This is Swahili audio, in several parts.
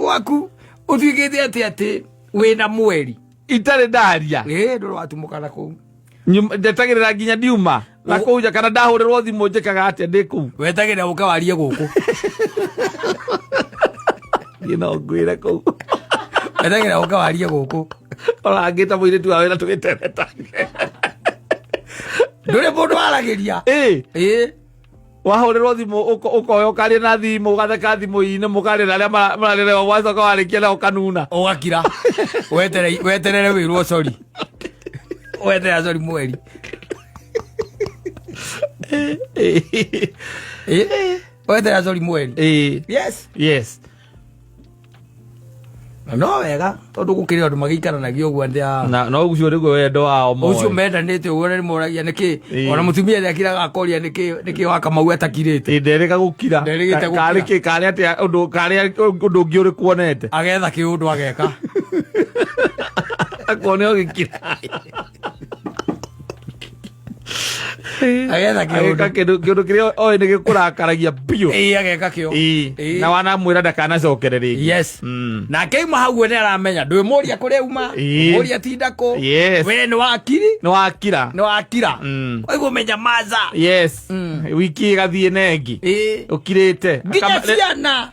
waku uthigite ati wina mweri itare ndaria ndoro watumukana ku ndetagirira nginya ndiuma na kuja kana ndahurirwo thimu njikaga ati ndiku wetagirira ukawarie guku ngwire ku wetagirira ukawarie guku ora ngita mwire tu awira tugitereta ndure mundu aragiria wahurirwo thimu ukoyo kari na thimu ugatheka thimu ine mukari aria mararire wazo ko arikia na ukanuna ugakira weterere wirwo sorry weterere sorry mweri weterere sorry mweri yes no wega tondu gukirira andu magikara nagio gwa ndia no ucio rigo wendo wao mo ucio mendanite uone ni moragia niki ona mutumia ria kiraga akoria niki waka mau atakirite ndereka gukira kari ati undu ngi uri kuonete agetha kiundu ageka akone ogikira agetha kiundu kiria oi ni gikurakaragia bio ageka kio na wana mwira ndakana cokereri yes na keima hau ne aramenya ndwe moria kuri uma moria tindako we ni wakira oigo menya maza yes wiki gathie nengi ukirite nginya ciana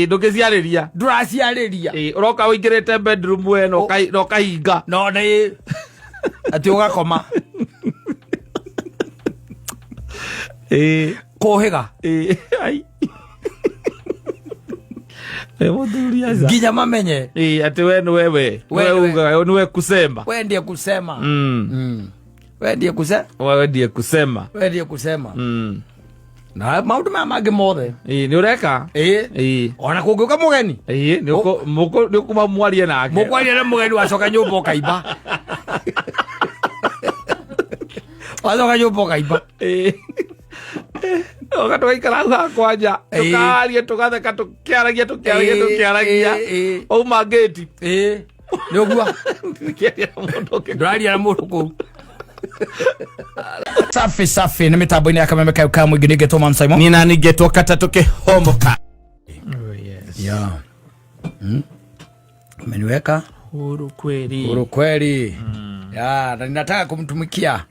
ndukiciariria nduraciariria uroka wingirite bedroom we no kahinga no ni ati ugakoma kuhiga ai muthuriaza nginya mamenye ati we ni wewe uga ni we kusema wendie kusema wendie kusema na maundu mangi mothe ni ureka ona kungiuka mugeni ni ukuma mwarie nake mukwarie na mugeni wacoka nyumba ukaiba wacoka nyumba ukaiba ogatugaikara hau hakwanja tukaria tugatheka tukiaragia ouma ngĩti nĩ ũgua ndũraria na mũndũ kũu safi nĩ mĩtambo-inĩ ya kameme kau ka mũingĩ nĩngetwo Mam Simon niĩ na nĩngetwo Kata tũkĩhomoka umeniweka huru kweli ya na ninataka kumtumikia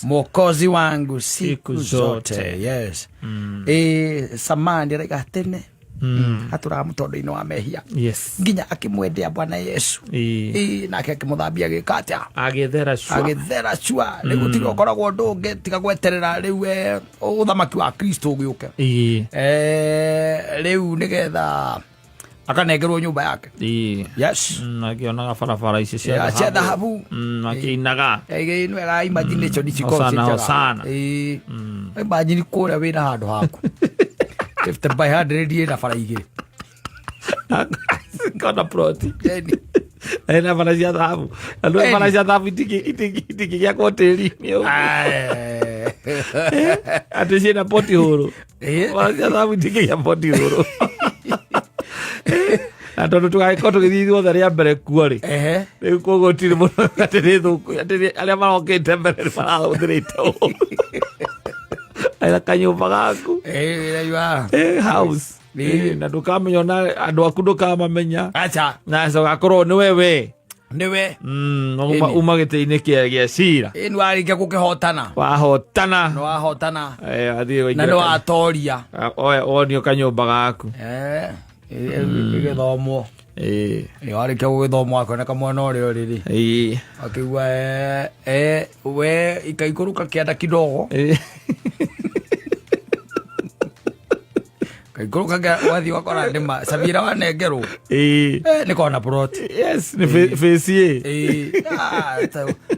Mwokozi wangu siku zote yes samani raiga tene hatura mutondo-ini wa mehia nginya akimwendea Bwana Yesu nake akimuthambia gikatia agithera cua riu gutiri ukoragwo ndungi tiga gweterera riu uthamaki wa Kristo ugiuke riu nigetha akanengerwo nyumba yake yes akionaga barabara ici cia dhahabu akĩinaga nwega imagination sana imagine kuria wina handu haku 50 by 100 na bara igĩrĩ kana proti ena bara cia dhahabu andu bara cia dhahabu itingĩgĩa kotĩri-inĩ atĩ ciĩna poti hũrũ bara cia dhahabu itingĩgĩa poti hũrũ na tondu tugagĩkorwo tũgĩthiĩ ithuothe rĩa mbere kuo rĩ rĩu koguo tirĩ mũno atĩ nĩ thũku atĩ arĩa marokĩte mbere nĩ marahũthĩrĩte aira kanyũmba gaku house na ndũkamenya ona andũ aku ndũkamamenya na cogakorwo nĩ wewe uma gĩtĩ-inĩ gĩa cira nĩ warĩkia gũkĩhotana wahotana na nĩ watoria onio kanyũmba gaku gĩthomo warĩkia gũgĩthomwo akoneka mwena ũrĩa ũrĩrĩ akĩigua we ikaikũrũka kĩanda kidogo kaikũrũka wathiĩ wakora ndĩma Savira wanengerwo nĩ kona plot yes nĩ face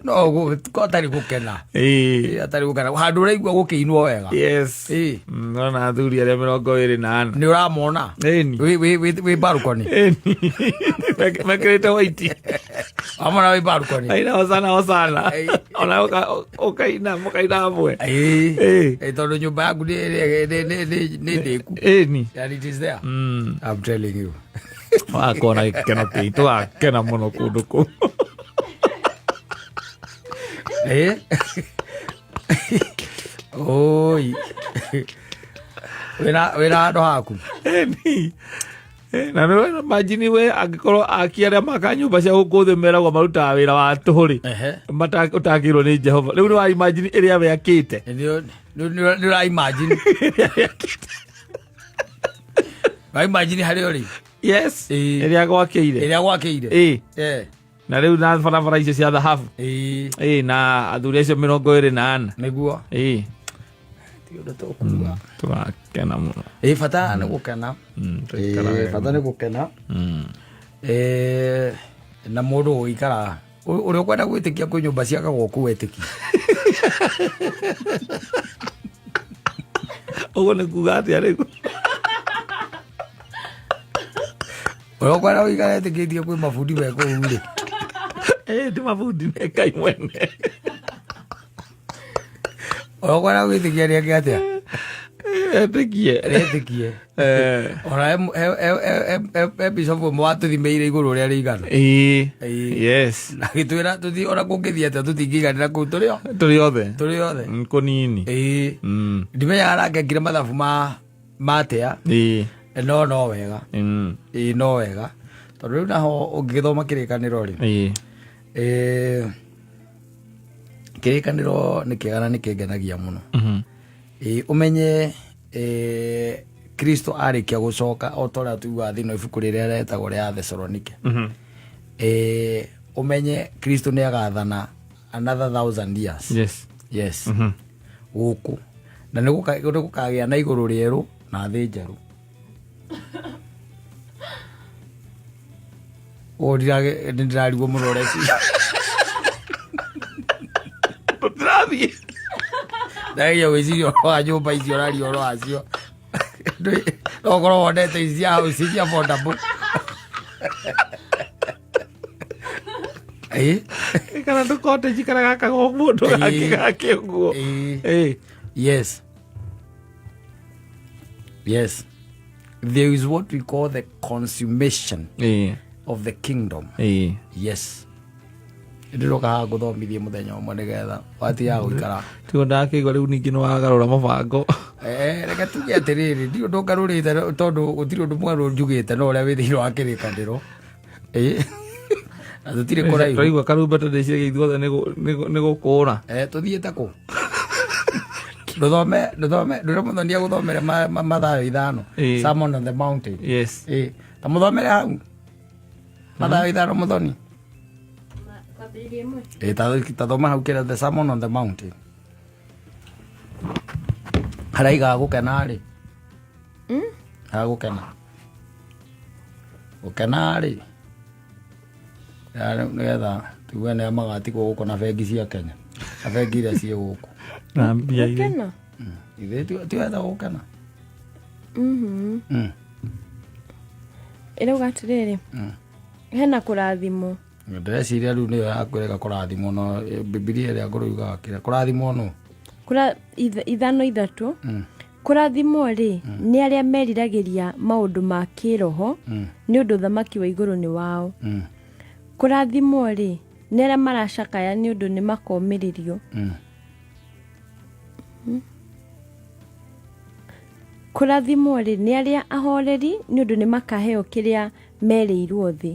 no atarĩ gũkena handũ ũraigua gũkĩinwo wega yes nona athuri arĩa 24 nĩ ũramona wĩ balcony mekĩrĩte white amona wĩ balcony aina osana ona ũkaina mũkaina hamwe tondũ nyũmba yaku nĩ ndĩku and it is there I'm telling you wakona gĩkeno kĩitũ gakena mũno kũndũ kũu oi wĩra handũ haku Na no imagine we angikorwo akiaria maka nyumba cia guku meragwo marutaga wira wa tuhuri utakirwo ni Jehova riu no imagine iria we akite ni imagine ba imagine hari ori yes iria gwakiire na riu na barabara icio cia thahabu na athuri acio 24 niguo ndo tokuga turakena muno bata nĩ gũkena bata nĩ gũkena na mũndũ ũikara ũrĩa ũkwenda gwĩtĩkia kwĩ nyũmba ciakagwo kũwetĩkia ũguo nĩ kuga atĩa rĩu ũrĩa ũkwenda gũikara etĩkĩtie kwĩ mabundi mekũu rĩ ti mabundi nĩ Ngai mwene ũrĩa ũkwenda gwĩtĩkia nĩ ake atĩa etĩkie ona bishop mwatũthimeire igũrũ rĩa rĩigana yes na gĩtwĩra tũthi ona kũngĩthiĩ atĩa tũtingĩiganĩra kũu tũrĩ othe kũnini ndimenyaga nangekire mathabu ma atĩa no wega no wega tondũ rĩu naho ũngĩgĩthoma kĩrĩkanĩro rĩ kĩrĩkanĩro nĩ kĩega na nĩ kĩngenagia mũno ũmenye Kristo arĩkia gũcoka o ta ũrĩa tuuga thĩinĩ wa ibuku rĩrĩa rĩetagwo rĩa Thesalonike ũmenye Kristo nĩ agathana another 1000 years yes gũkũ na nĩ gũkagĩa na igũrũ rĩerũ na thĩ njerũ ndirarigwo mũno reci tũtirathiĩ ndagia gwĩciria ũhoro wa nyũmba icio ũraria ũhoro wacio no ũkorwo wonete ici cia hau cia affordable kana ndũkote njikara gaka go mũndũ gake ũguo yes there is what we call the consummation of the kingdom yes ndiroka guthomithie muthenya umwe nigetha watiga guikara tigo ndakigwa riu ningi no wagarura mabango reke tuge atiriri ndio ndogarurite tondu gutiri undu mweru njugite no uria withiire wa kirikandiro na tutire kuraihu twaigua karumbeto ndicire ithuothe ni gukura tuthiite ku nduthome muthonia guthomere mathayo 5 Sermon on the Mountain yes ta muthomere hau mathayo 5 muthoni tathoma hau kĩrĩa the Sermon on the Mountain haraiga gũkena rĩ gũkena rĩ nĩgetha tuge nĩ magatigwo gũkũ na bengi cia Kenya na bengi iria ciĩ gũkũ na mbia iria ithuĩ tiwenda gũkena ĩrauga atĩrĩrĩ hena kũrathimwo ndĩreciria rĩu nĩyo yakwĩrĩga kũrathimwo no Bibilia ĩrĩa ngũrũ yugaga kĩrĩa kũrathimwo no ithano ithatũ kũrathimwo rĩ nĩ arĩa meriragĩria maũndũ ma kĩroho nĩ ũndũ ũthamaki wa igũrũ nĩ wao kũrathimwo rĩ nĩ arĩa maracakaya nĩ ũndũ nĩ makomĩrĩrio kũrathimwo rĩ nĩ arĩa ahoreri nĩ ũndũ nĩ makaheo kĩrĩa merĩirwo thĩ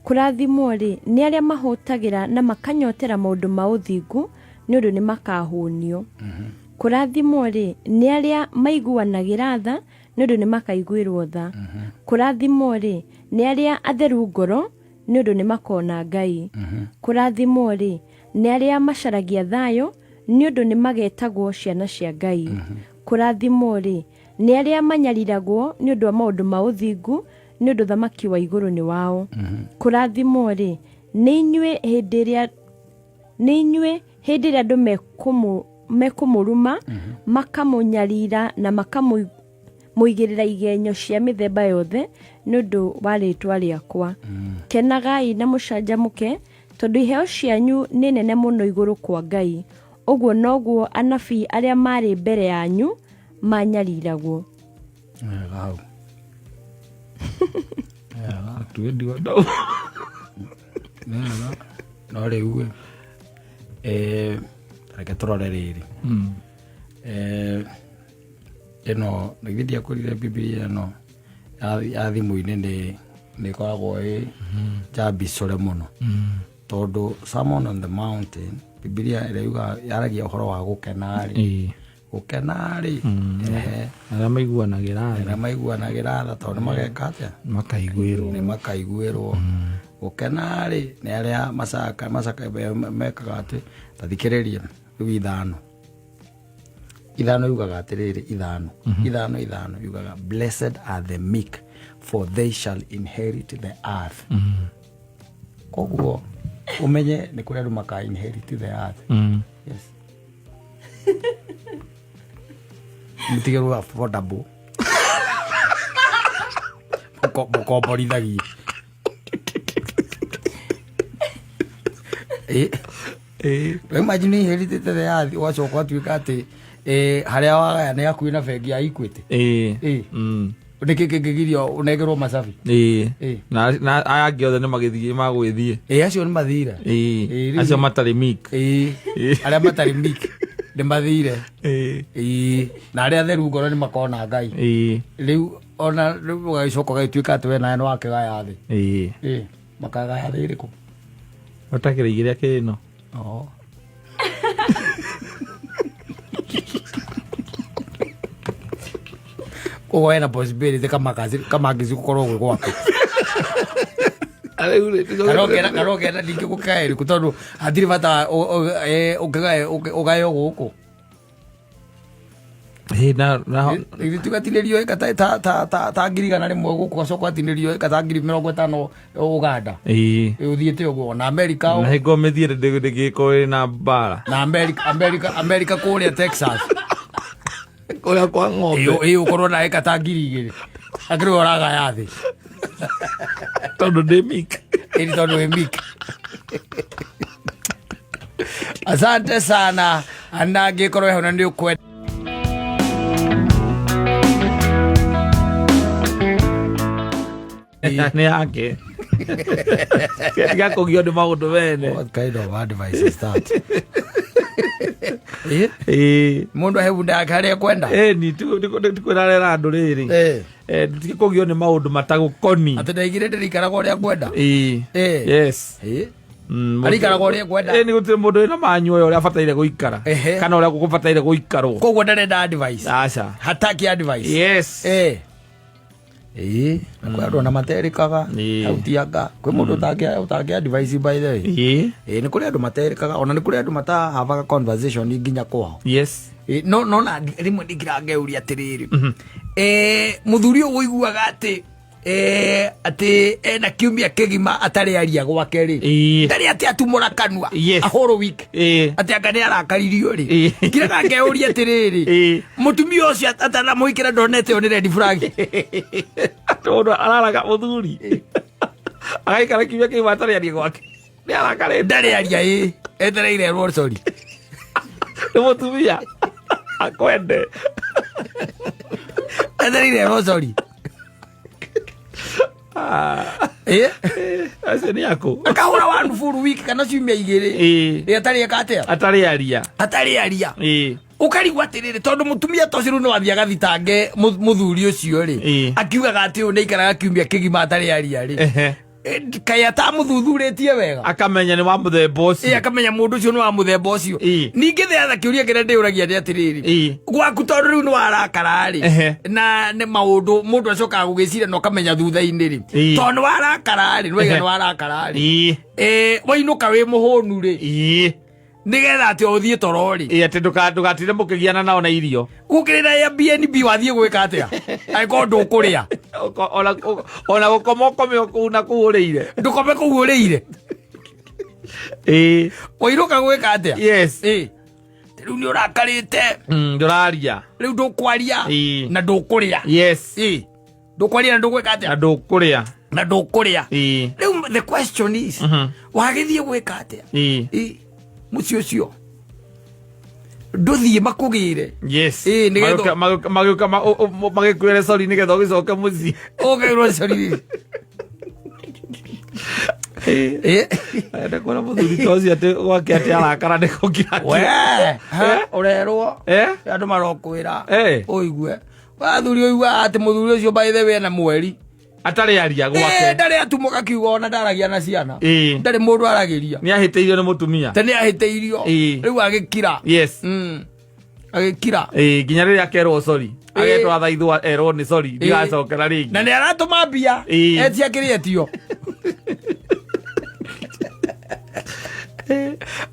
kũrathimwo rĩ nĩ arĩa mahũtagĩra na makanyotera maũndũ ma ũthingu nĩ ũndũ nĩ makahũnio kũrathimwo rĩ nĩ arĩa maiguanagĩra tha nĩ ũndũ nĩ makaiguĩrwo tha kũrathimwo rĩ nĩ arĩa atheru ngoro nĩ ũndũ nĩ makona Ngai kũrathimwo rĩ nĩ arĩa macaragia thayũ nĩ ũndũ nĩ magetagwo ciana cia Ngai kũrathimwo rĩ nĩ arĩa manyariragwo nĩ ũndũ wa maũndũ ma ũthingu nĩ ũndũ thamaki wa igũrũ nĩ wao kũrathimwo rĩ nĩ inyuĩ hĩndĩ ĩrĩa andũ mekũmũruma makamũnyarira na makamũigĩrĩra igenyo cia mĩthemba yothe nĩ ũndũ wa rĩtwa rĩakwa kenagai na mũcanjamũke tondũ iheo cianyu nĩ nene mũno igũrũ kwa Ngai ũguo noguo anabii arĩa marĩ mbere yanyu manyariragwo no rĩu reke tũrore rĩrĩ ĩno nĩgĩthiĩ kũrire Bibilia ĩno ya thimu-inĩ nĩ koragwo njambicore mũno tondũ Sermon on the Mountain Biblia ĩrauga yaragia ũhoro wa gũkena-rĩ arĩa maiguanagĩra tha tondũ mageka atĩa makaiguĩrwo gũkena-rĩ nĩ arĩa macaka mekaga atĩ tathikĩrĩria rĩu ithano yugaga atĩrĩrĩ ithano yugaga blessed are the meek for they shall inherit the earth. Koguo umenye nĩ kũrĩa andũ maka inherit the earth. Yes. Mũtigeru affordable mũkomborithagia imagine inherit the earth wacoka atuĩka atĩ harĩa wagaya nĩ hakuhĩ na bengi ya Equity nĩkĩ kĩngĩgirio ũnegerwo Masabi na aya angĩ othe nĩ magwĩthiĩ acio nĩ mathire acio matarĩ meek arĩa matarĩ meek nĩ mathire na arĩa atheru ngoro nĩ makona Ngai rĩu ona rĩu gagĩcoka gagĩtuĩka atĩ we nawe nĩ wakĩgaya thĩ makagaya thĩ ĩrĩkũ ũtakĩrĩigĩrĩa kĩno koguo hena possibility kama angĩci gũkorwo gwĩ gwake karogenda ningĩ gũkaĩrĩ tondũ hatirĩ bata ũgayo gũkũ tugatinĩrio ta ngiri igana rĩmwe gũkũ gacoka gatinĩrio ta ngiri 50 Uganda ũthiĩte ũguo na Amerika na hingo mĩthiĩre ndĩgĩkorwo na mbara na Amerika kũrĩa Texas kũrĩa kwa ng'ombe ũkorwo na eka ta ngiri 2 akĩrĩ ũragaya thĩ tondũ ndĩ meek tondũ wĩ meek. Asante sana ana angĩkorwo hona nĩ ũkwenda nĩ yake gakũgio nĩ maũndũ wene. What kind of advice is that? Mundu ahebunda yake harĩa kwenda ni tikwĩrarera andũ rĩrĩ tikũgio nĩ maũndũ matagũkoni atĩ ndaigire ndĩrĩikaraga ũrĩa kwenda yes arĩikaraga ũrĩa kwenda nĩ gũtirĩ mũndũ wĩna manyuoyo ũrĩa abataire gũikara kana ũrĩa gũbataire gũikarwo koguo ndarenda advice aca hataki advice yes kwĩ andũ ona materĩkaga autianga kwĩ mũndũ ũtangĩ advice by the way nĩ kũrĩ andũ materĩkaga ona nĩ kũrĩ andũ matahavaga conversation nginya kwao yes no na rĩmwe ndingĩrangeuria atĩrĩrĩ mũthuri ũyũ ũiguaga atĩ ena kiumia kĩgima atarĩ aria gwake rĩ ndarĩ atĩ atumũra kanua a whole week atĩ anga nĩ arakaririo rĩ ngiraga ngeuria atĩrĩrĩ mũtumia ũcio atanamũhikĩra ndonete yo nĩ red flag mũndũ araraga mũthuri agaikara kiumia kĩgima atarĩ aria gwake nĩ arakarĩte ndarĩ aria etereire erwo sorry nĩ mũtumia akwende etereire erwo sorry acio nĩ akũ akahũra one full week kana ciumia igĩrĩ atarĩ eka atĩa atarĩ aria ũkarigwo atĩrĩrĩ tondũ mũtumia ta ũcio rĩu no athiĩ agathitange mũthuri ũcio rĩ akiugaga atĩ ũyũ nĩ aikaraga kiumia kĩgima atarĩ aria rĩ kaĩ atamũthuthurĩtie wega akamenya nĩ wa mũthemba ũcio akamenya mũndũ ũcio nĩ wa mũthemba ũcio ningĩ theatha kĩũria kĩrĩa ndĩũragia nĩ atĩrĩrĩ gwaku tondũ rĩu nĩ warakara rĩ na nĩ maũndũ mũndũ acokaga gũgĩcira na ũkamenya thutha-inĩ rĩ tondũ nĩ warakara rĩ nĩwaiga nĩ warakara rĩ wainũka wĩ mũhũnu rĩ nĩgetha atĩ ũthiĩ toro rĩ atĩ ndũgatinde mũkĩgiana nao na irio gũkĩrĩra Airbnb wathiĩ gwĩka atĩa angĩkorwo ndũkũrĩa ona gũkoma ũkome kũu na kũu ũrĩire ndũkome kũu ũrĩire wainũka gwĩka atĩa yes rĩu nĩ ũrakarĩte ndũraria rĩu ndũkwaria na ndũkũrĩa yes ndũkwaria na ndũgwĩka atĩa na ndũkũrĩa rĩu the question is wagĩthiĩ gwĩka atĩa mũciĩ ũcio ndũthiĩ makũgĩre magĩkwĩre sorry nĩgetha ũgĩcoke mũciĩ ũgĩrwo sorry enda kuona mũthuri ta ũcio atĩ gwake atĩ arakara nĩkũkira ũrerwo andũ marokwĩra ũigue Wathuri oigwa ati muthuri ucio by the way na mweri atari aria gwake ndari atumuka kiugo ona ndaragia na ciana ndari mundu aragiria ni ahiteirio ni mutumia tani ahiteirio riu agikira yes agikira ginya riria akerwo sorry agetwa thaithwa erwo ni sorry ndigacokera ringi na ni aratuma mbia etia kirietio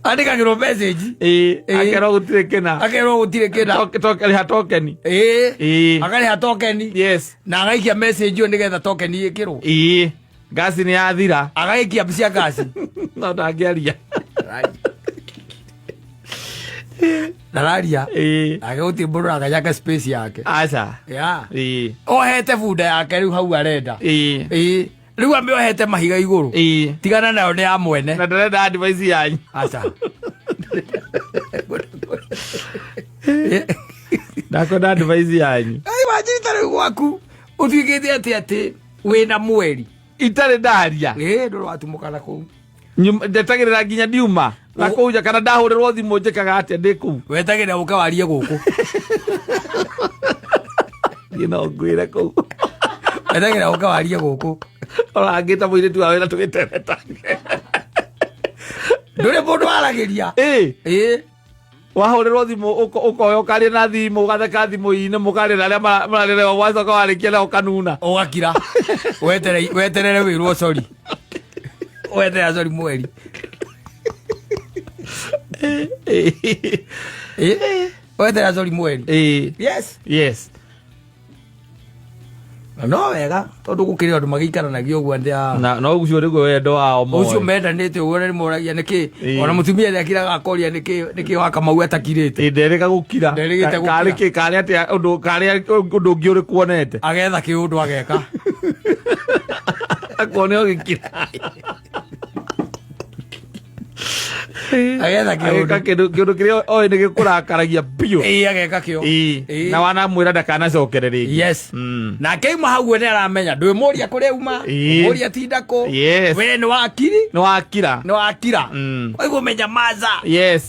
andikagirwo message akerwo gutire kena tokeri tokeni akari tokeni yes na agaikia message yo nigetha tokeni ikirwo gasi ni yathira agaikia cia gasi no ndangiaria nararia ageuti mburu agajaka space yake acha ohete bunda yake riu hau arenda riu amiohete mahiga iguru tigana nayo ni ya mwene na ndarenda advice yanyu acha ndakona advice yanyu ai wajita riu gwaku uthigite ati wina mweri itare ndaria ndoro atumukana ku ndetagirira nginya ndiuma na kuja kana ndahurirwo thimu njikaga atia ndi ku wetagirira ukawarie guku ngwire ku wetagirira ukawarie guku ora ngita mwire tu awe na tugitereta ndure mundu aragiria wahurirwo thimu ukoyo karia na thimu ugatheka thimu ine mukarira aria mararire wacoka warikia na ukanuna ugakira weterere wirwo sorry weterere sorry mweri weterere sorry mweri yes no wega tondu gukiri andu magiikaranagia uguo ndia no ucio rigo wendo wao mo ucio mendanite uguo ni moragia niki ona mutumia ni akiraga akoria niki waka mau atakirite ndereka gukira kari atia undu ngi uri kuonete agetha kiundu ageka akone ogikira agetha kiundu kiria oi ni gikurakaragia bio ageka kio na wana mwira ndakana cokerere yes na keima hau ni aramenya ndwi muria kuri uma muria tindako we ni wakira oigo menya maza yes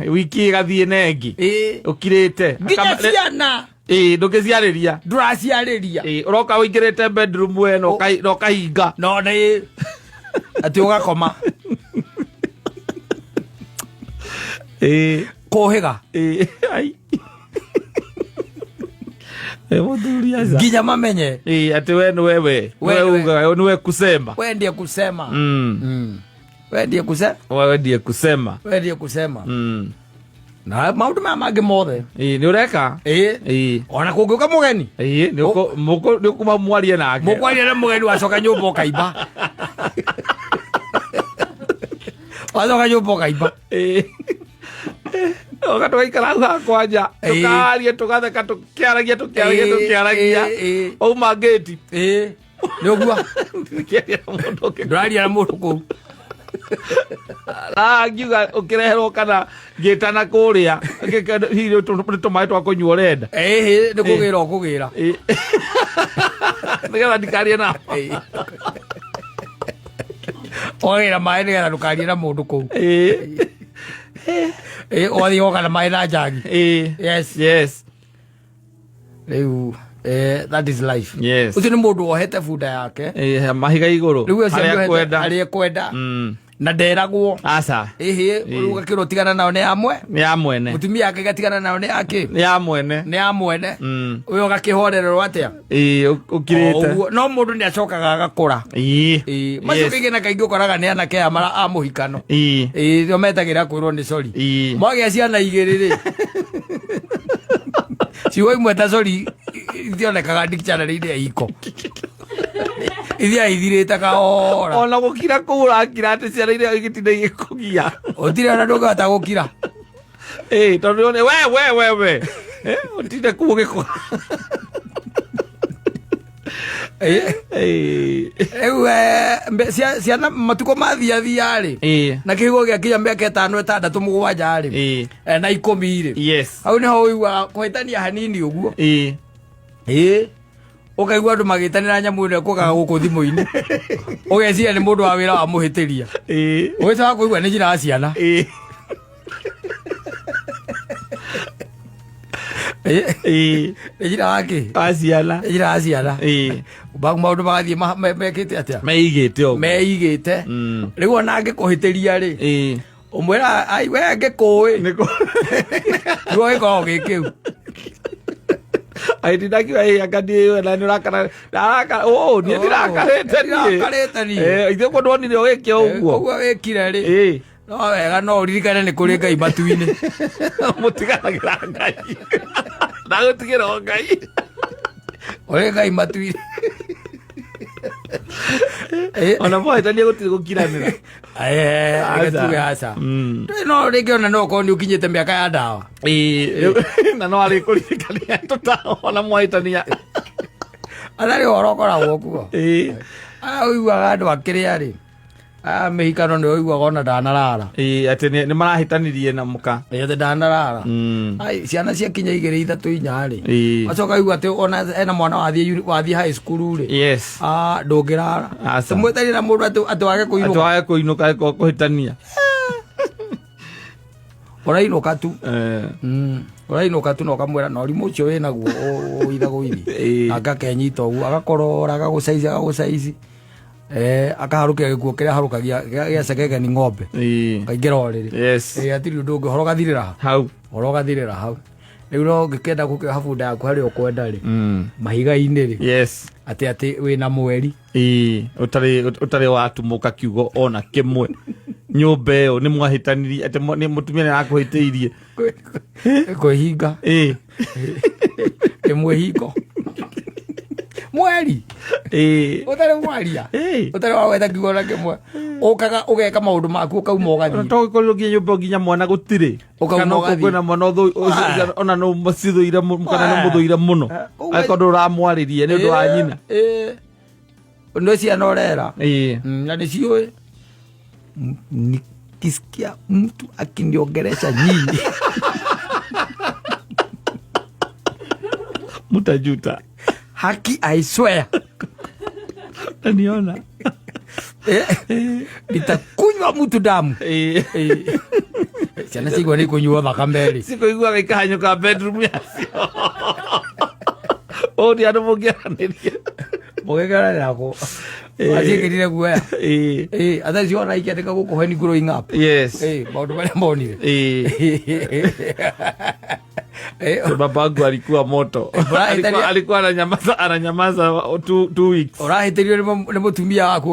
wiki gathie nengi ukirite nginya ciana ndukiciariria nduraciariria uroka wingirite bedroom we no kahinga no ni ati ugakoma kuhiga ai muthuri aza nginya mamenye ati we ni wewe uga ni we kusema wendie kusema wendie kusema na maundu maya mangi mothe ni ureka ona kungiuka mugeni ni ukuma mwarie nake mukwarie na mugeni wacoka nyumba ukaiba wacoka nyumba ukaiba oka tugaikara hau hakwanja tukaria tugatheka tukiaragia ouma ngĩti nĩ ũguo ndũraria na mũndũ kũu ngiuga ũkĩreherwo kana ngĩtana kũrĩa hihi nĩ tũmaĩ twa kũnyua ũrenda nĩ kũgĩra ũkũgĩra nĩgetha ndikarie nao ũgagĩra maĩ nĩgetha ndũkarie na mũndũ kũu othi oka na maĩ na njagi yes riu that is life yes ucio nĩ mũndũ wohete bunda yake mahiga igũrũ harĩa kwenda na nderagwo aca rĩu gakĩrwo tigana nao nĩ ya mwene mutumia yake gatigana nao nĩ yake nĩ ya mwene ũyũ gakĩhorererwo atĩa ũkirĩte no mũndũ nĩ acokaga agakũra macio kaingĩ na kaingĩ ũkoraga nĩ anake aya a mũhikano nĩo metagĩra kwĩrwo nĩ cori mwagĩa ciana igĩrĩ rĩ ciugo imwe ta cori itionekaga dictionary-inĩ ya iko ithia ithirĩte kahora ona gũkira kũu ũrakira atĩ ciana iria igĩtinda igĩkũgia ũtirĩ ona ndũngĩhota gũkira tondũ we ũtinde kũu ũgĩkũga rĩu ciana matukũ mathiathia-rĩ na kĩhigo gĩakinya mĩaka 5 6 7-rĩ na 10-rĩ hau nĩho ũigua kũhĩtania hanini ũguo ukaigua andu magitanira nyamu ĩno ĩkũgaga gũkũ thimũ-inĩ ũgeciria nĩ mũndũ wa wĩra wa mũhĩtĩria ũgĩcoka kũigua nĩ njĩra ya ciana ejira wake aciana ejira aciana maundu magathie mekite atia meigite riu ona ngikuhitiria ri umwira ai we ngikui niguo giko gikiu aitindaki ai akadi na nirakana ni ndirakarete ni ithe ko ndonire ogike uguo wekire ri no wega no uririkane ni kuri Ngai matu-ini mutiganagira Ngai ndagutigira Ngai uri Ngai matu-ini ona mwaitania gutiri gukiranira agatuge aca no ringi ona no korwo ni ukinyite miaka ya ndawa na no ari kuririkania tutaona mwaitania arari horo koragwo kuo uiguaga andu akiria ri mihikano ni uiguaga ona ndanarara ati ni marahitanirie na muka ati ndanarara ciana ciakinya 2 3 4 ri acoka uigua ati ona ena mwana wathie high school ri ndungirara mwetani na mundu ati wage kuinuka kuhitania urainuka tu urainuka tu no kamwira no rimu ucio winaguo uithago ithi agakenyita uguo agakorora agagucaici akaharukia gikuo kiria harukagia gia segege ni ng'ombe kaingira oriri atiri undu horo gathirira hau riu no ngikenda gukihafunda yaku hari ukwenda ri mahiga-ini ri ati wina mweri utari watumuka kiugo ona kimwe nyumba iyo ni mwahitanirie ati ni mutumia ni akuhitiirie kwihinga imwihingo mweri utari mwaria utari wawetha kiugo na kimwe ukaga ugeka maundu maku ukauma ugathie togikorwo nginya nyumba nginya mwana gutiri ukauma ugathie na mwana ona no macithuire kana no muthuire muno akondo ramwaririe ni undu wa nyina ndo ciana urera na ni ciui nikisikia mtu akiniongelesha nyinyi mutajuta haki I swear niona nitakunywa mtu damu ciana cigua ni kunyua thakame cikuigua gikahanyuka bedroom yacio odi andu mugigeranira ku aciikirire guoya atha ciona ikiandika guku heni growing up maundu maria monire babangu alikuwa moto alikuwa ananyamaza 2 weeks urahitirio ni mutumia waku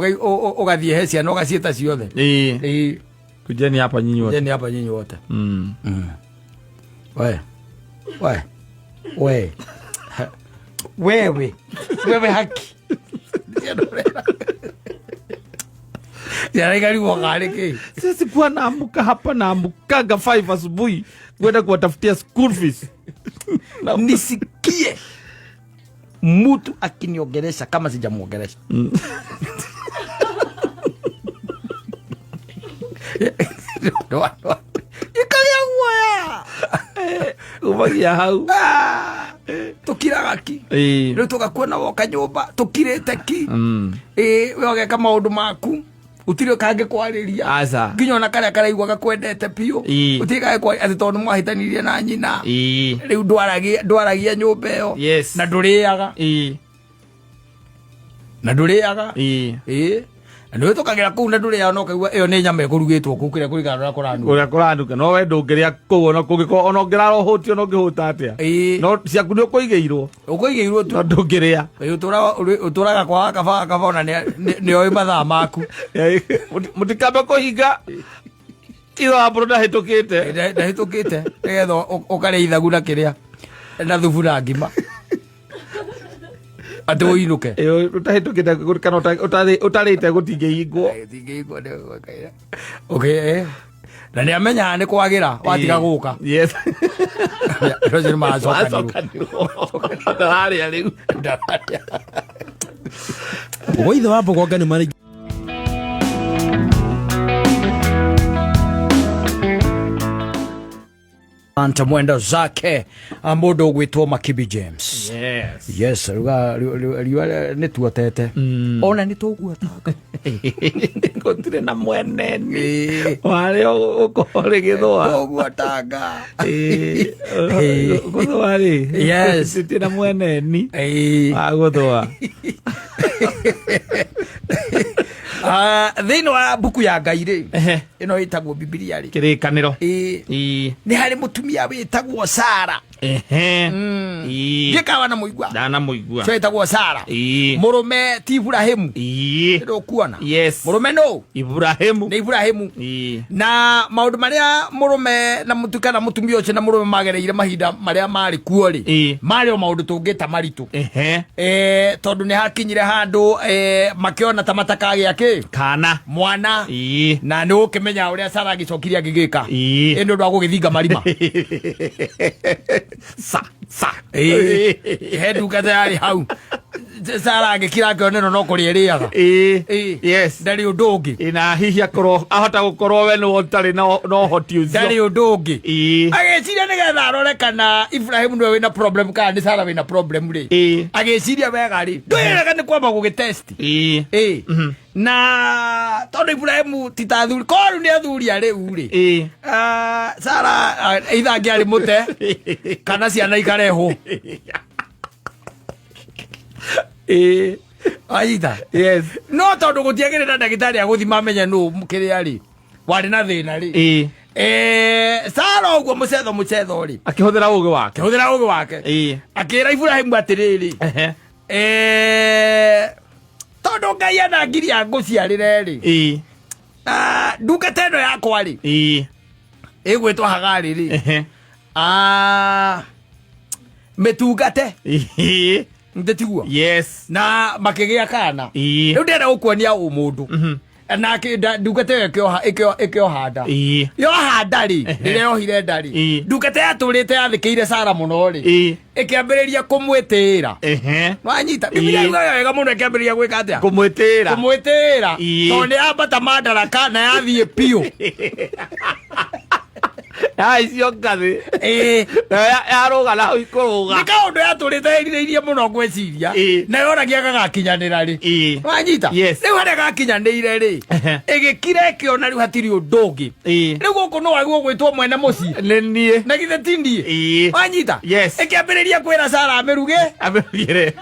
ugathie he ciana ugaciita ciothe kujeni hapa nyinyi wote wewe haki Yaani wakareke. Sisi kuwa naamuka hapa naamukaga 5 asubuhi kwenda kuwatafutia school fees. Nisikie mtu akiniongelesha kama sijamuongelesha. Ikalia nguoya. Umagia hau. Tukiraga ki. Riu tugakuona woka nyumba tukirete ki. We ogeka maundu maku. Utiri kange kwariria aza nginya ona karia karaigwaga kwendete piu utikage kwa ati tondu mwahitanirie na nyina riu ndwaragia nyumba iyo na nduriaga ndu tukagira kuu na nduriaga no kaigua iyo ni nyama ikurugitwo kuu kiria kurigana kuranuka no we ndungiria kuu ona kungiko ona ngiraro huti ona ngihuta atia no ciaku ni ukuigeirwo tu ndungiria uturaga kwa kaba ona ni oi mathaa maku mutikambe kuhinga iro abro ndahitukite nigetha ukaria ithagu na kiria na thubu na ngima ati uinuke utahitukite kana utarite gutingihingwo na ni amenya ni kwagira watiga guka roger macokanirwo ndararia riu ugoithe wa mbogonga ni mari anta mwenda zake mundu ugwitwo Makibi James yes riwa ni tuotete ona ni tuguotaga gutire na mweneni wale ukore githwa ogwa tanga githwa ri yes tire na mweneni aguthwa thĩinĩ wa buku ya Ngai rĩ ĩno ĩtagwo Bibilia rĩ kĩrĩkanĩro nĩ harĩ mũtumia wĩtagwo Sara ngĩkawa na mũigua ndanamuigua wĩtagwo Sara mũrũme ti Ibrahimu ndũkuona mũrũme no Ibrahimu nĩ Ibrahimu na maũndũ marĩa mũrũme na mũtukana mũtumia ũcio na mũrũme magereire mahinda marĩa marĩ kuo rĩ marĩ o maũndũ tũngĩta maritũ tondũ nĩ hakinyire handũ makĩona ta matakagĩa kana mwana na nĩ ũkĩmenya ũrĩa Sara agĩcokirie agĩgĩka ĩndĩ ũndũ wa gũgĩthinga marima he ndungata yarĩ hau Sara agĩkira akĩona no kũrĩa ĩrĩaga yes ndarĩ ũndũ ũngĩ na hihi ahota gũkorwo we nĩ ũtarĩ na ũhoti ũcio ndarĩ ũndũ ũngĩ agĩciria nĩgetha arore kana Ibrahimu nĩwe wĩna problem kana nĩ Sara wĩna problem rĩ agĩciria wega rĩ ndwĩraga nĩ kwamba gũgĩtest na tondũ Ibrahimu ti ta thuri korũ nĩ athuri arĩu rĩ Sara ithangi arĩ mũte kana ciana ikarehwo aita yes no tondũ gũtiagĩrĩra ndagĩtarĩ agũthima amenye nũ kĩrĩa rĩ warĩ na thĩna rĩ Sara ũguo mũcetho rĩ akĩhũthĩra ũgĩ wake akĩra Ibrahimu atĩrĩrĩ tondũ Ngai anangiria ngũciarĩre rĩ ndungata ĩno yakwa rĩ ĩgwĩtwo Hagari rĩ mĩtungate ndetiguo yes na makĩgĩa kana rĩu ndĩrenda gũkuonia mũndũ na ndungata ĩyo ĩkĩoha nda yoha nda rĩ rĩrĩa yohire nda rĩ ndungata yatũrĩte yathĩkĩire Sara mũno rĩ ĩkĩambĩrĩria kũmwĩtĩĩra wanyita Biblia ĩyo wega mũno ĩkĩambĩrĩria gwĩka atĩa kũmwĩtĩĩra tondũ nĩ yambata madaraka na yathiĩ piũ icio ngathĩ yarũga na ikũrũga nĩ kaũndũ yatũrĩte ĩrirĩirie mũno ngwĩciria na yoragia gagakinyanĩra rĩ wanyita rĩu harĩa gakinyanĩire rĩ ĩgĩkira ĩkĩona rĩu hatirĩ ũndũ ũngĩ rĩu gũkũ no wagwo gwĩtwo mwene mũciĩ nĩ niĩ na githĩ ti niĩ wanyita ĩkĩambĩrĩria kwĩra Sara amĩrugĩre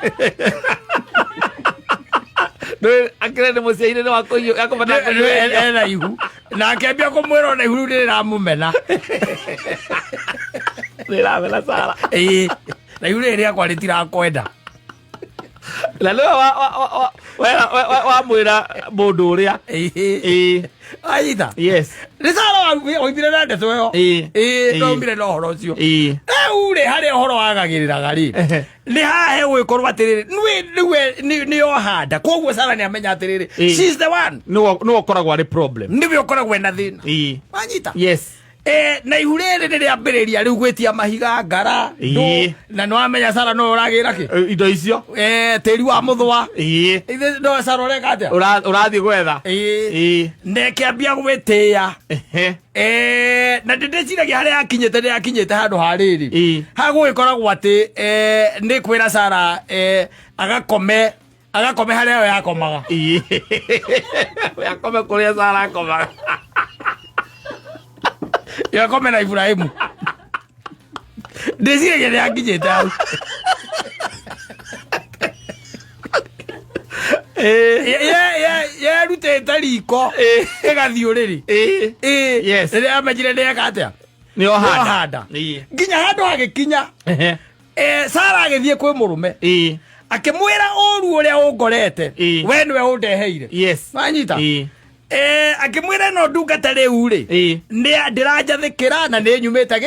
akĩrĩ nĩ mũciĩ-inĩ nĩ wakũiyũ akũbata ena ihu na akĩambia kũmwĩra ona ihu rĩu rĩramũmena rĩramena Sara na ihu rĩrĩ rĩakwa rĩtirakwenda na nĩwe wamwĩra mũndũ ũrĩa anyita yes nĩ Sara waumire na ndeto ĩyo ndaumire na ũhoro ũcio rĩu rĩ harĩa ũhoro wagagĩrĩraga rĩ nĩ haha hegũgĩkorwo atĩrĩrĩ nĩ yoha nda koguo Sara nĩ amenya atĩrĩrĩ she's the one nĩwe ũkoragwo arĩ problem nĩwe ũkoragwo ena thĩna wanyita yes na ihu rĩrĩ rĩambĩrĩria rĩu gwĩtia mahiga ngara na nĩ wamenya Sara no ũragĩra kĩ indo icio tĩri wa mũthwa no Sara ũreka atĩa ũrathiĩ gwetha na ĩkĩambia gwĩtĩĩa na ndĩndĩciragia harĩa yakinyĩte handũ harĩrĩ hagũgĩkoragwo atĩ nĩ kwĩra Sara agakome harĩa yo yakomaga yakome kũrĩa Sara akomaga yakome na Ibrahimu ndĩciragia nĩ yakinyĩte hau yerutĩte riko ĩgathiĩ ũrĩrĩ rĩrĩa yamenyire nĩyeka atĩa nĩyohanda nginya handũ hagĩkinya Sara agĩthiĩ kwĩ mũrũme akĩmwĩra ũru ũrĩa ũngorete we nĩwe ũndeheire wanyita akĩmwĩra no ndungata rĩu rĩ ndĩranjathĩkĩra na nĩ nyumĩte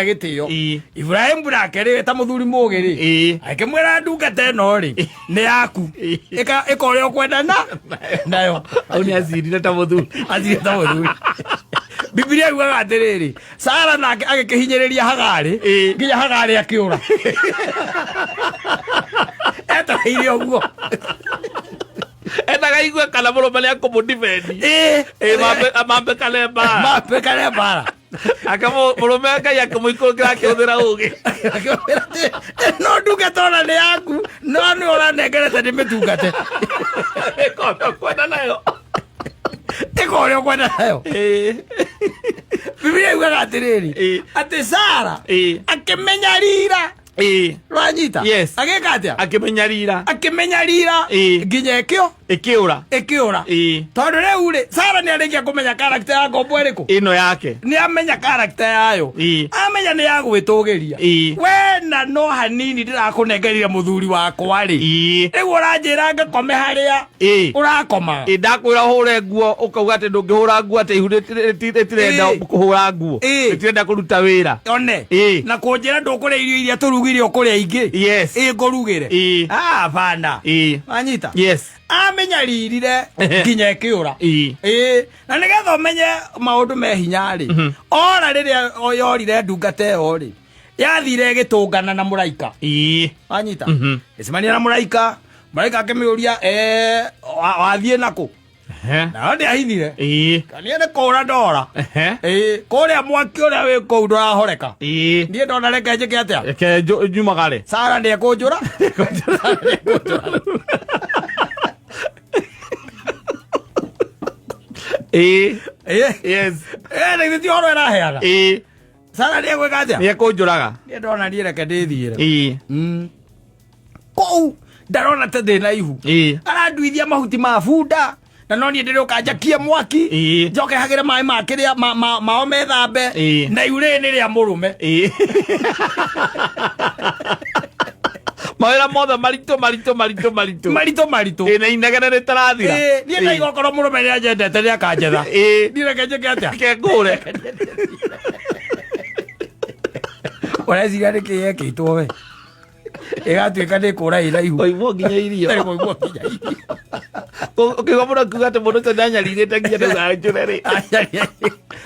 gĩtĩo Ibrahimu nake rĩ ta mũthuri mũgĩ rĩ akĩmwĩra ndungata ĩno rĩ nĩ yaku ĩka ũrĩa ũkwendana nayo au nĩ acirire ta mũthuri Biblia yugaga atĩrĩrĩ Sara nake agĩkĩhinyĩrĩria Hagari nginya Hagari akĩũra etaire ũguo endaga igue kana mũrũme nĩ akũmũdifendi mambe kale mbara Akamo murume Ngai akamuikurukira akihũthĩra ũũgĩ. No ndungata ona nĩ yaku no nĩ ũranengerete ndĩmĩtungate. Ĩkorwo kwenda nayo. Ĩkorwo kwenda nayo. Biblia yugaga atĩrĩrĩ atĩ Sara akĩmenya rira. Rwanyita. Yes. Agĩka atĩa? Akĩmenya rira. Akĩmenya rira nginya ĩkĩũra. Tondũ rĩu rĩ Sara nĩ arĩkia kũmenya karakta ya ngombo ĩrĩkũ ĩno yake. Nĩ amenya karakta yayo. Amenya nĩ ya gwĩtũgĩria. We na no hanini ndĩrakũnengerire mũthuri wakwa rĩ. Rĩu ũranjĩra ngakome harĩa ũrakoma. Ndakwĩra hũre nguo ũkauga atĩ ndũngĩhũra nguo atĩ ihu rĩtirenda kũhũra nguo. Rĩtirenda kũruta wĩra. One. Na kũnjĩra ndũkũrĩa irio iria tũrugire ũkũrĩa ingĩ. Yes. Ngũrugĩre. Bana. Wanyita. Yes. Amenya ririre nginya ĩkĩũra. Na nĩgetha ũmenye maũndũ me hinya rĩ ora rĩrĩa yorire ndungata ĩyo rĩ yathire ĩgĩtũngana na mũraika. Wanyita. Ĩcemania na mũraika akĩmĩũria wathiĩ nakũ? Na ndĩahithire. Kania nĩ kũũra ndora. Kũrĩa mwaki ũrĩa wĩ kũu ndũrahoreka. Niĩ ndona reke njĩke atĩa? Reke njumagare. Sara ndĩekũnjũra. Yes. Nĩ ti ũhoro ĩraheaga. Sara ndĩegwĩka atĩa? Nĩekũnjũraga. Niĩ ndona niĩ reke ndĩthiĩre. Kũu ndarona ta ndĩna ihu. Aranduithia mahuti ma bunda. Na no niĩ ndĩrĩũka njakie mwaki njoke hagĩre maĩ ma kĩrĩa mao methambe na ihu rĩrĩ nĩ rĩa mũrũme. Mawĩra mothe maritũ. Na inegene rĩtarathira. Niĩ ndaigua okorwo mũrũme nĩ anjendete nĩ akanjetha. Niĩ reke njĩke atĩa? Reke ngũre. Ũreciria nĩkĩ yekĩtwo we? Ĩgatuĩka nĩ kũra ĩra ihu. Kũimwo nginya irio. Ũkĩigua mũndũ akiuga atĩ mũndũ ũcio nĩanyarirĩte nginya ndauga njũre rĩ.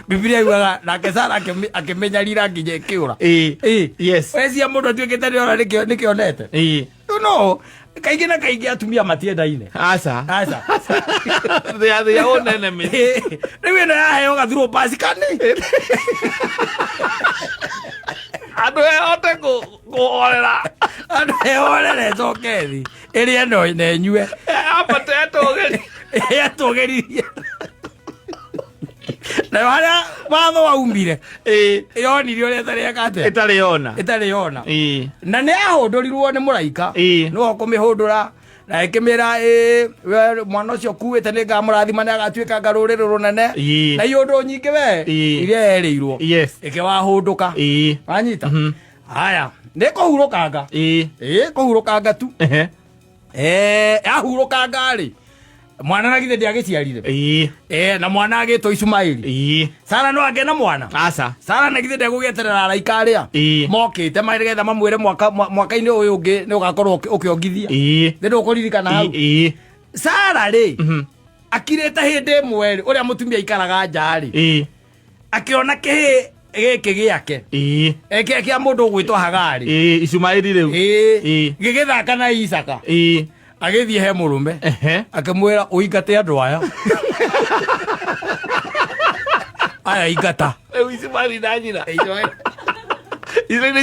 Biblia yugaga nake Sara akĩmenya rira nginya ĩkĩũra. Yes. Weciria mũndũ atuĩkĩte nĩona nĩkĩonete. No kaingĩ na kaingĩ atumia matiendaine. Aca. They are their own enemy. Rĩu ĩno yaheo gathurũ pasi kani. Andũ ehote kũhorera. Andũ ehorere ĩcoke thĩ ĩrĩa ĩno na ĩnyue. Ambate Yatũgĩririe. Na harĩa watho waumire yonire ũrĩa ĩtarĩ yona. Na nĩ yahũndũrirwo nĩ mũraika. Nĩwe ũkũmĩhũndũra na ĩkĩmĩra mwana ũcio kuĩte nĩ ngamũrathima nĩ agatuĩka rũrĩrĩ rũnene na iũndũ nyingĩ we iria yerĩirwo ĩkĩwahũndũka. Wanyita. Haya nĩ kũhurũkanga. Kũhurũkanga tu. Yahurũkanga rĩ mwana na githe ndiagĩciarire. Na mwana agĩtwo Ishumaeli. Sara no agĩe na mwana. Aca. Sara na githe ndegũgĩeterera araika arĩa mokĩte magetha mamwĩre mwaka-inĩ ũyũ ũngĩ nĩ ũgakorwo ũkĩongithia. Nĩ ndũkũririkana hau. Sara rĩ akirĩte hĩndĩ ĩmwe rĩ ũrĩa mũtumia aikaraga nja rĩ akĩona kĩhĩ gĩkĩ gĩake kĩa mũndũ ũgwĩtwo Hagari. Ishumaeli rĩu. Gĩgĩthaka na Isaka. Agĩthiĩ he mũrũme akĩmwĩra ũingate andũ aya. Aya ingata. Rĩu Ishumaeli na nyina.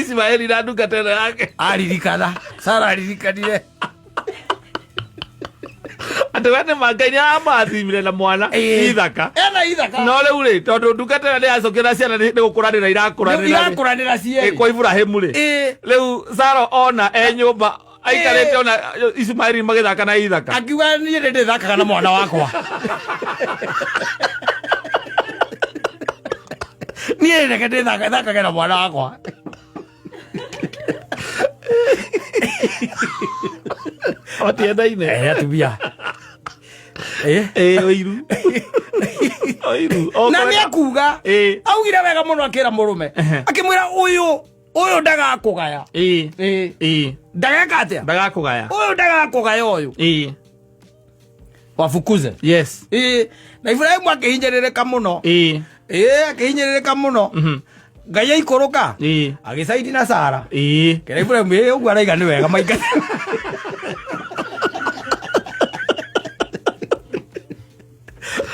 Ishumaeli na ndungata ĩno yake. Aririkana. Sara aririkanire. Andũ ene Ngai nĩaramathimire na mwana Ithaka. Ena Ithaka. No rĩu rĩ tondũ ndungata ĩno nĩyacokera ciana nĩgũkũranĩra irakũranĩra ciĩ kwa Ibrahimu rĩ. Rĩu Sara ona nyũmba aikarĩte ona Ishumaeli magĩthaka na Ithaka. Akiuga niĩ ndĩthakaga na mwana wakwa. Niĩ reke ndĩthakage na mwana wakwa. Otiendaine. Atumia. Oiru. Na nĩ akuga augire wega mũno akĩra mũrũme akĩmwĩra ũyũ ndagakũgaya. Ndageka atĩa? Ndagakũgaya. Ũyũ ndagakũgaya ũyũ. Wafukuze. Yes. Na Ibrahimu akĩhinyĩrĩrĩka mũno. Akĩhinyĩrĩrĩka mũno. Ngai aikũrũka. Agĩcaidi na Sara. Kĩrĩa Ibrahimu ũguo araiga nĩ wega maingĩ.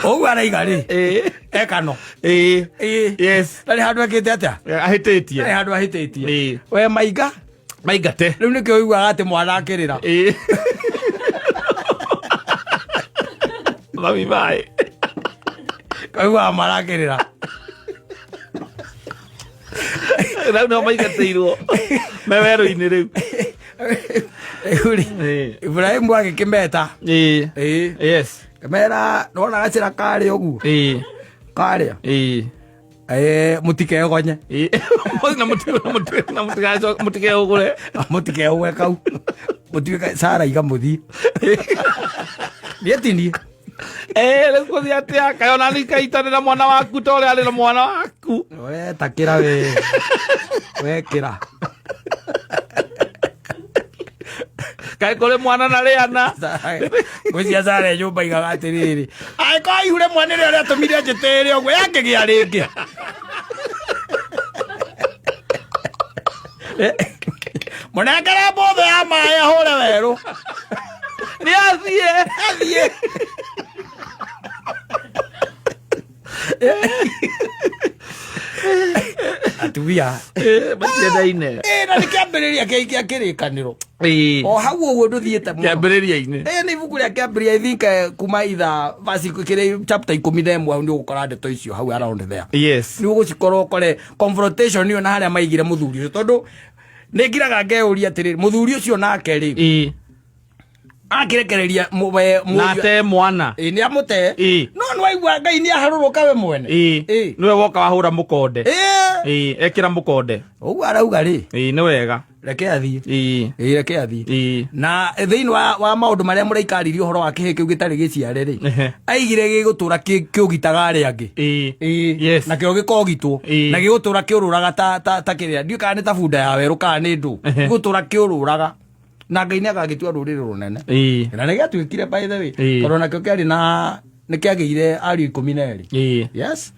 Ũguo araiga rĩ. Ekano. Yes. Na handu akite atia? Ahitetie. Handu ahitetie. We maiga? Maiga te. Riu nikio igua ati mwana akirira. Mami mai. Kaigua marakirira. Rau no maiga teirwo. Me wero-ini riu. Ibrahim agikimeta. Yes. Kamera nona gacira kari uguo. Kari. Mutike gonye. Na mutike ugure. Mutike ugwe kau. Mutike Sara iga muthi. Nietini. Let's go atia kayona ni kaitanira mwana waku tole ari na mwana waku. We takira we. We kira. Kai kole mwana na leana. Gũcia Sara nyũmba igaga atiriri. Ai ko ihure mwana ĩrĩa atumire njĩtĩre ũguo yakĩgĩa rĩngĩ. Mũnengere mbũthũ ya maĩ ahũre werũ. Nĩ athiĩ. Atumia. Matiendaine. Na nĩ kĩambĩrĩria kĩa kĩrĩkanĩro. O hau ũguo ndũthiĩte mũno. Kĩambĩrĩria-inĩ. Nĩ ibuku rĩa kĩambĩrĩria I think kuma itha verse kĩrĩ chapter 11 hau nĩ ũgũkora ndeto icio hau around there. Yes. Nĩ ũgũcikorwo kore confrontation ĩyo na harĩa maigire mũthuri ũcio tondũ nĩ ngiraga ngeuria atĩrĩrĩ mũthuri ũcio nake rĩ akirekereria nate mwana nĩ amũte no nĩ waigua Ngai nĩ aharũrũka we mwene nĩwe woka wahũra mũkonde ekĩra mũkonde ũguo arauga rĩ nĩ wega reke athiĩ reke athiĩ na thĩinĩ wa maũndũ marĩa mũraikaririe ũhoro wa kĩhĩ kĩu gĩtarĩ gĩciare rĩ aigire gĩgũtũra kĩũgitaga arĩa angĩ na kĩo gĩkogitwo na gĩgũtũra kĩũrũraga ta kĩrĩa ndiũĩ kana nĩ ta bunda ya werũ kana nĩ ndũ gĩgũtũra kĩũrũraga na Ngai nĩ agagĩtua rũrĩrĩ rũnene na nĩ gĩatuĩkire by the way tondũ nakĩo kĩarĩ na nĩ kĩagĩire ariũ 12 yes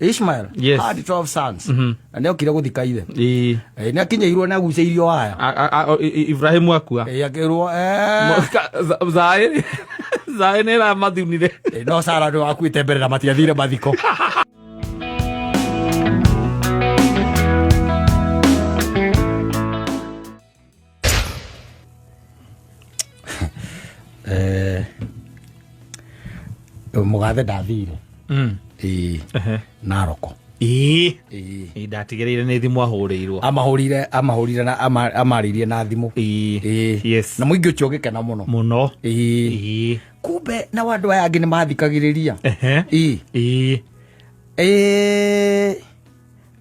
Ishmael had 12 sons na nĩ okire gũthika ithe nĩ akinyĩirwo nĩ agucĩirio haya Ibrahimu akua akĩrwo Zaĩ nĩ ĩramathunire no Sara nĩ wakuĩte mbere na matiathire mathiko. Mũgathe ndathire Naroko ndatigĩrĩire nĩ thimũ ahũrĩirwo amahũrire na amarĩirie na thimũ na mũingĩ ũcio ũgĩkena mũno kumbe na andũ aya angĩ nĩ mathikagĩrĩria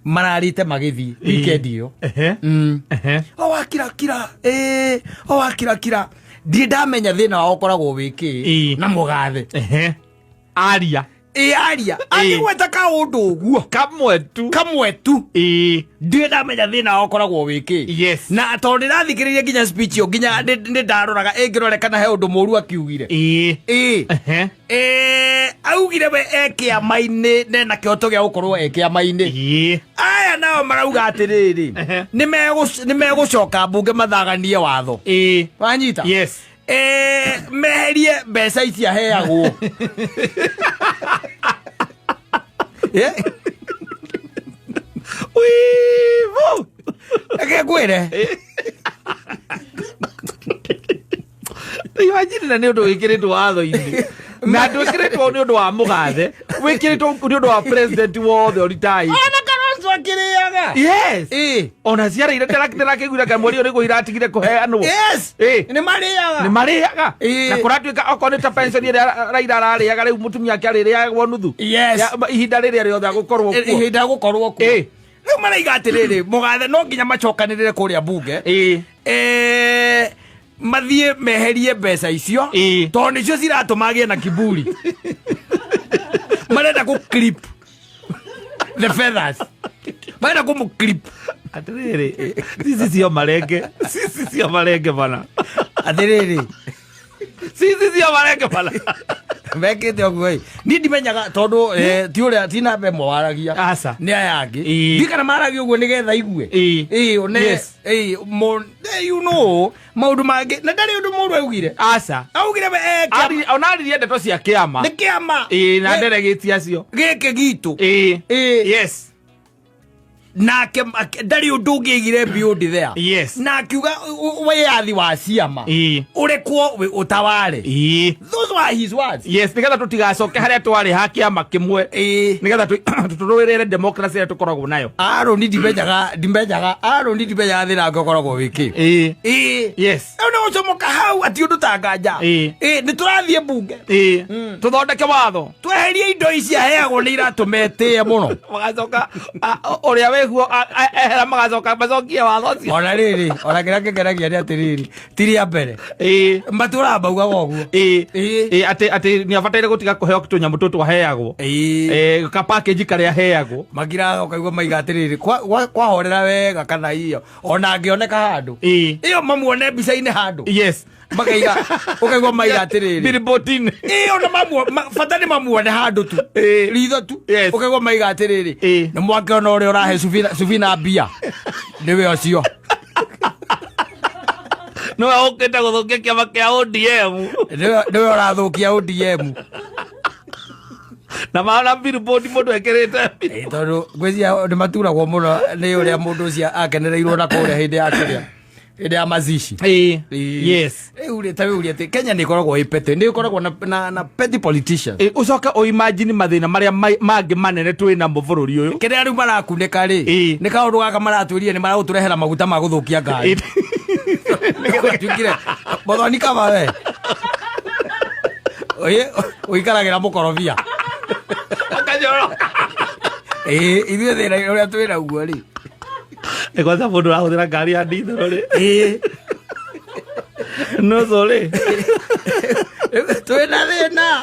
mararĩte magĩthiĩ weekend ĩyo o wakirakira ndirĩ ndamenya thĩna wao ũkoragwo wĩkĩ na mũgathe aria angĩgweta kaũndũ ũguo kamwe tu ndirĩ ndamenya thĩna wao ũkoragwo wĩkĩ na tondũ ndĩrathikĩrĩria nginya speech ĩyo nginya nĩ ndaroraga ĩngĩrorekana he ũndũ mũru akiugire augire we ekĩama-inĩ nena kĩhoto gĩa gũkorwo ekĩama-inĩ aya nao marauga atĩrĩrĩ nĩ megũcoka mbunge mathaganie watho wanyita meherie mbeca ici aheagwo wivu ekekwĩre imagine na nĩ ũndũ wĩkĩrĩtwo watho-inĩ na ndwĩkĩrĩtwo nĩ ũndũ wa mũgathe wĩkĩrĩtwo nĩ ũndũ wa president wothe ũritai akĩrĩaga ona ciara ndĩrakĩiguire kamweri ũyũ nĩguo iratigire kũheanwo nĩ marĩaga na kũratuĩka okorwo nĩ ta pension ĩrĩa Raila ararĩaga rĩu mũtumia akĩarĩrĩagwo nuthu ihinda rĩrĩa rĩothe agũkorwo kuo rĩu maraiga atĩrĩrĩ mũgathe no nginya macokanĩrĩre kũrĩa mbunge mathiĩ meherie mbeca icio tondũ nĩcio ciratũma agĩe na kiburi marenda kũ clip the feathers marenda kũmũ clip atĩrĩrĩ sisi sio marenge bana atĩrĩrĩ sisi sio marenge bana Mekete ogwo ni ndimenyaga tondu ti uria ti na bemo waragia asa ni ayangi ndikana maragia ogwo nigetha igue one you know maundu mangi na ndari undu muru augire asa augire onaririe ndeto cia kiama ni kiama na nderegetia cio gike gitu yes nake ndari undu ngigire biundi there yes na kiuga wayathi wa ciama urekwo utaware those were his words yes nigetha tutigacoke haria twari ha kiama kimwe nigetha tuturwirire democracy ya tukoragwo nayo aro ni ndimenyaga aro ni ndimenyaga thina ngokoragwo wiki yes no ucomoka hau ati undu tanganja ni turathie bunge tuthondeke watho tweherie indo ici aheagwo ni iratumete muno magacoka uria weguo ehera magacoka macokia watho cio ona riri ona kira ngeragia ni atiriri tiria mbere matura mbauga gogwo ati ni abataire gutiga kuheo tunyamu tutu aheagwo ka package karia aheagwo magira ukaigwa maiga atiriri kwa horera wega kana iyo ona ngioneka handu iyo mamuone mbica-ini handu yes makaiga ukaigwa maiga atiriri billboardine ona fatani mamuone handu tu ritho tu ukaigwa maiga atiriri ni mwake ona uria urahe Sufina bia niwe ucio no ukita guthukia kiama kia ODM niwe urathukia ODM na maana billboard mundu ekirite tondu ngwizia ni maturagwo muno ni uria mundu ucio akenereirwo na kuria hindi ya kuria hindi ya mazishi yes uri ati Kenya ni koragwo ipete ni koragwo na petty politicians ucoka o imagine mathina maria mangi manene twina mu bururi uyu kiria riu marakuneka ri ni kaundu gaka maratwirie ni maraguturehera maguta ma guthukia ngari nikire bothoni kama we oye uikaragira mukorobia akajoro ithuĩ thĩna ũrĩa twĩna guo rĩ kwanza mundu arahũthĩra ngari ya ndithero rĩ no sorry twĩna thĩna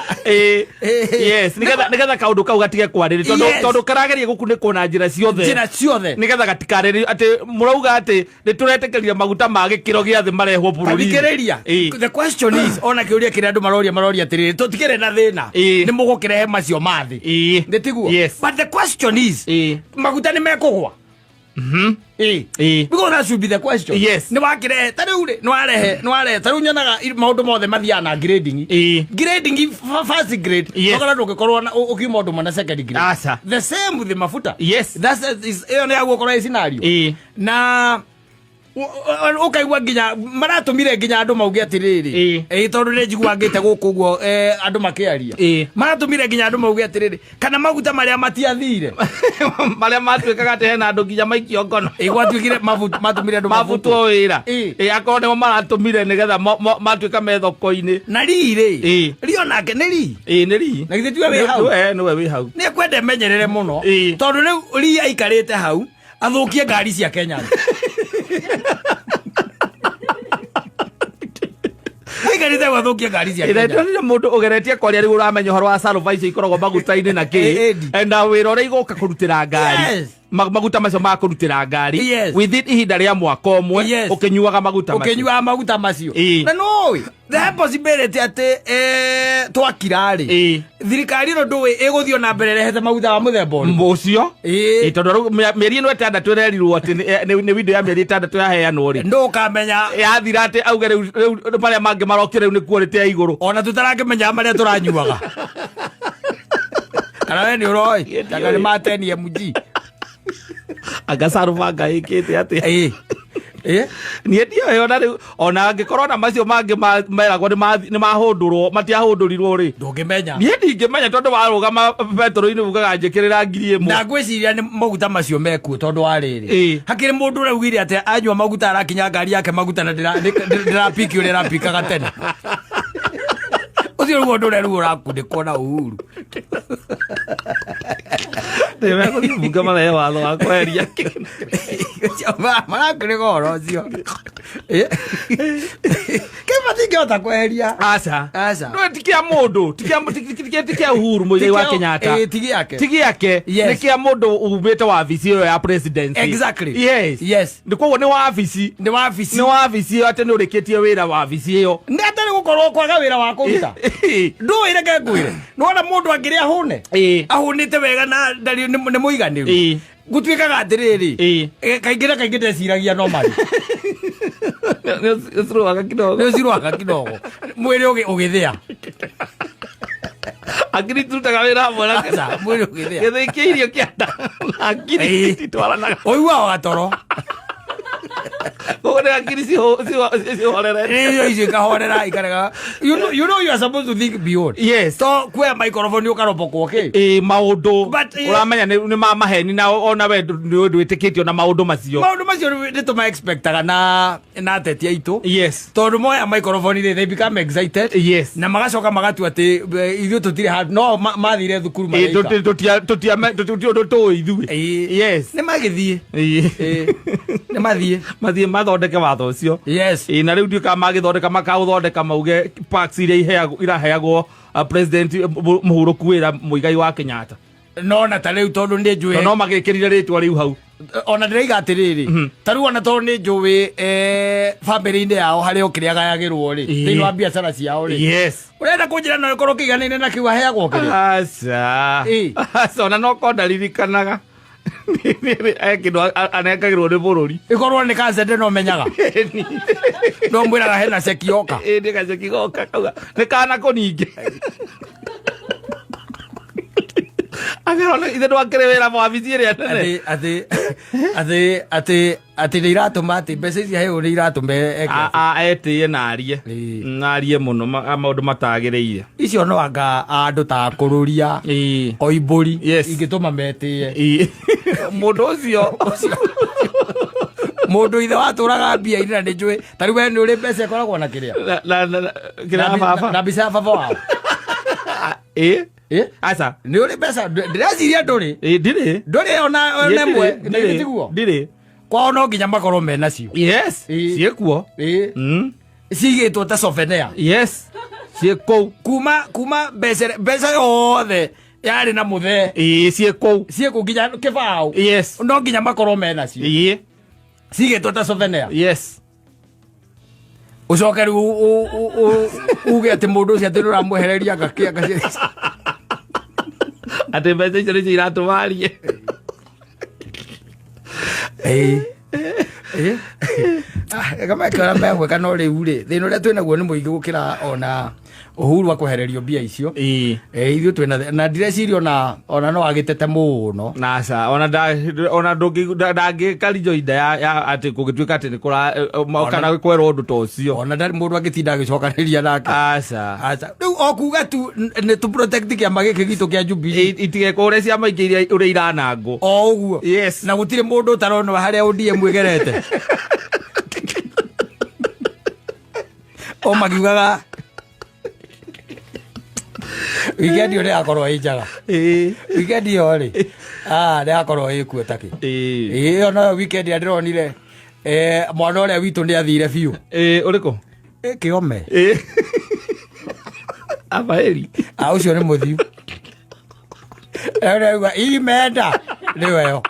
yes nigetha kaundu kau gatige kwarĩrĩ tondu karageria gukunĩkwo na njĩra ciothe nigetha gatikarĩrĩ atĩ mũrauga atĩ nĩtũretĩkĩrire maguta ma gĩkĩro gĩa thĩ marehwo bũrũri-inĩ. The question is ona kĩũria kĩrĩa andũ maroria atĩrĩrĩ tũtikĩrĩ na thĩna nĩ mũgũkĩrehe macio ma thĩ ndĩtiguo but the question is maguta nĩ mekũgwa because that should be the question. Yes. Ni wakire tariu ri no warehe tariu nyonaga maundu mothe mathia na grading first grade okora ndugikorwo ukiuma undu mana second grade the same with the mafuta. Yes, that's is ene yaguo korwo scenario na ukaigwa nginya maratumire nginya andu mauge atiriri tondu ni njiguangite guku guo andu makiaria maratumire nginya andu mauge atiriri kana maguta maria matiathire maria matwikaga te hena andu nginya maikio ngono igwatwikire matumire andu mavutwo wira akorwo nimo maratumire nigetha matwika me thoko-ini na riri rio nake ni ri na githe tiwe wi hau niwe wi hau ni kwende menyerere muno tondu riu ri aikarite hau athukie ngari cia Kenya aikarite wathukia ngari cia Kenya ire mundu ugeretie kwaria riu uramenya horo wa salvation ikoragwo maguta-ini na ki enda wira uria igoka kurutira ngari maguta macio ma kurutira ngari within ihinda ria mwaka umwe ukinyuaga maguta macio na no the possibility ati twakirari thirikari no ndui iguthio na mbere rehete maguta wa muthemba ucio tondu mieri ino 6 irerirwo ati ni window ya mieri 6 yaheanwo ri ndukamenya yathira ati auge riu maria mangi marokire riu ni kuorite ya iguru ona tutarakimenya maria turanyuaga kana we ni uroi taka ni mateni mg agasaruva ngaikite ati ni ndio yona riu ona angikorwo na macio mangi meragwo ni mahundurwo matiahundurirwo ri ndungimenya ni ndingimenya tondu warugama petro-ini ugaga njikirira ngiri imwe na ngwiciria ni maguta macio mekuo tondu wariri hakiri mundu raugire ati anyua maguta arakinya ngari yake maguta na ndirapiki uria rapikaga tene ucio rugo ndure rugo rakundikwo na uhuru ndimekuthibunga marehe watho wa kweheria marakå rä goro cio kä matingä hota kweheria aca no tikä a må ndå tikä a Uhuru Muigai wa Kenyatta tigi ake nä kä a må ndå umä te wabici ä yo ya nä koguo nä wabici ä yo atä nä å rä kä tie wä ra wabici ä yo nä atarä gå korwo kwaga wä ra wa kå ruta ndå wä reke ngwä re nä wona må ndå angä rä ahåne ahånä te wega na nä må iganä ru gå tuä kaga atä rä rä kaingä na kaingä ndeciragia no marä nä å cirwaga kidogo mwä rä å gä thä a akiri turutaga wä ra hamwe mwä rä å gä thä a gä thä kä irio kä anda akiri titwaranaga å iguaga gatoro koguo nä akiri cihorere icio ikahorera ikarega you know you are supposed to think beyond so kuoya microphone ukarobokwo maå ndå å ramenya nä mamaheni na ona we ndå ä tä kä tie ona maå ndå macio nä tå ma expectaga na ateti aitå tondå moya microphone they become excited na magacoka magatua atä ithuä tå tirä no mathire thukuru tå tå ithuä nä magä thiä nä mathiä mathondeke watho å cio na rä u ndiå ka magä thondeka makaå thondeka mauge iria iraheagwo president må hå rå ku wä ra Muigai wa Kenyatta no na ta rä u tondå nä njå no magä kä rire rä twa rä u hau ona ndä raiga atä rä rä ta rä u ona tondå nä njå bamä rä-inä yao harä o kä rä a gayagä rwo rä thä inä wa biacara ciao rä å renda kå njä ra no ä korwo kä iganaine na kä u aheagwo kä aca ona no ko ndaririkanaga anekagä rwo nä bå rå ri ä korwo nä kancende no menyaga no mwä raga hena ceki oka nä gaceki goka kauga nä kana kå ningä agerona ithe ndwakä rä wä ra wabici ä rä a nene atä nä iratå ma atä mbeca ici heo nä iratå me etä narie må no maå ndå matagä rä ire icio no anga andå ta kå rå ria oimbå ri ingä tå ma metä e må ndå å cio må ndå ithe watå raga mbia-inä na nä njå ta rä u we nä å rä mbeca ĩkoragwo na kä rä a na mbica ya baba wao aca nä å rä mbeca ndä reciria ndå rä ndå rä ona nemwe tiguo ndirä kwao no nginya makorwo menacio ciä kuo cigä two ta sovenea ciä kåu kuma mbeca yothe yarä na må the ciä kåu ciä kå nginya kä baå no nginya makorwo menacio cigä two ta sovenea å coke rä u uge atä må ndå å cio atä nä å ramwehereria ngakä atä mbeca icio nä cio iratå marie gamake å rä a megwä no rä u rä thä na å rä a twä naguo nä må ingä gå kä ra ona Uhuru wa kwehererio mbia icio ithuĩ twĩna na ndireciria ona no agĩtete mũno naca ona ndangĩkarinjo inda ya atĩ kũngĩtuĩka atĩ kana kwerwo ũndũ ta ũcio ona ndarĩ mũndũ angĩtinda agĩcokanĩria nake aca rĩu o kuga tu nĩ tũ protect kĩama gĩkĩ gitũ kĩa Jubilee itigeka ũrĩa ciama ingĩ ũrĩa iranangwo o ũguo na gũtirĩ mũndũ ũtarona harĩa ODM ĩgerete o magiugaga weekend yo akorwo ijaga weekend yo ri nĩ akorwo ĩkuo takĩ ona weekend ndĩronire mwana ũrĩa witũ nĩ athire biũ ũrĩkũ Kĩome Abaeli ũcio nĩ mũthiu imeenda nĩwe yo